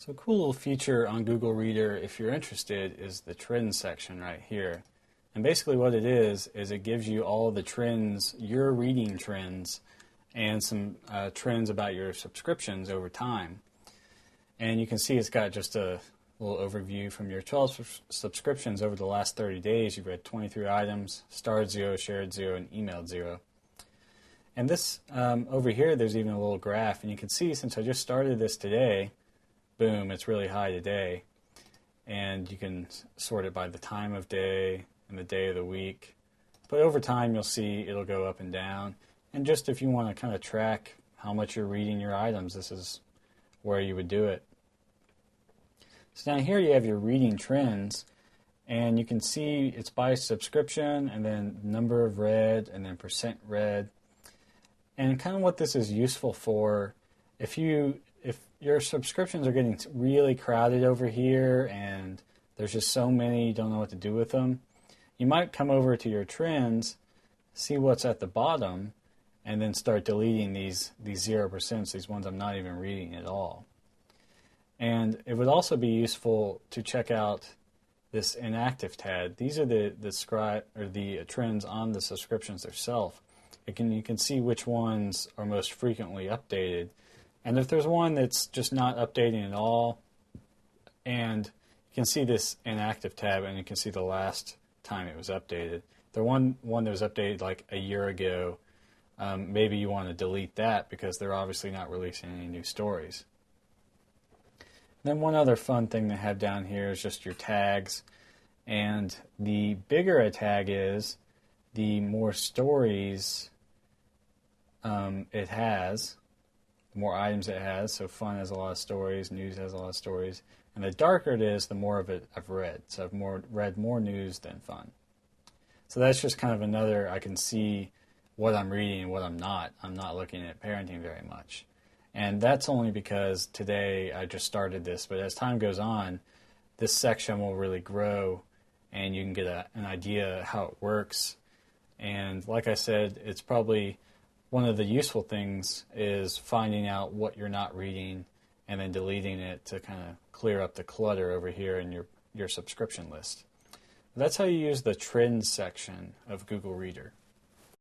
So a cool little feature on Google Reader, if you're interested, is the trends section right here. And basically what it is it gives you all of the trends, your reading trends, and some trends about your subscriptions over time. And you can see it's got just a little overview from your 12 subscriptions over the last 30 days. You've read 23 items, starred 0, shared 0, and emailed 0. And this, over here, there's even a little graph. And you can see since I just started this today, boom, it's really high today. And you can sort it by the time of day and the day of the week. But over time, you'll see it'll go up and down. And just if you want to kind of track how much you're reading your items, this is where you would do it. So down here you have your reading trends, and you can see it's by subscription, and then number of read, and then percent read. And kind of what this is useful for, if your subscriptions are getting really crowded over here, and there's just so many you don't know what to do with them, you might come over to your trends, see what's at the bottom, and then start deleting these 0%, these ones I'm not even reading at all. And it would also be useful to check out this inactive tab. These are the trends on the subscriptions themselves. You can see which ones are most frequently updated. And if there's one that's just not updating at all, and you can see this inactive tab, and you can see the last time it was updated. The one that was updated like a year ago, maybe you want to delete that because they're obviously not releasing any new stories. Then one other fun thing they have down here is just your tags. And the bigger a tag is, the more stories it has, the more items it has. So fun has a lot of stories, news has a lot of stories. And the darker it is, the more of it I've read. So I've read more news than fun. So that's just kind of another, I can see what I'm reading and what I'm not. I'm not looking at parenting very much. And that's only because today I just started this, but as time goes on, this section will really grow, and you can get an idea how it works. And like I said, it's probably one of the useful things is finding out what you're not reading and then deleting it to kind of clear up the clutter over here in your subscription list. That's how you use the trends section of Google Reader.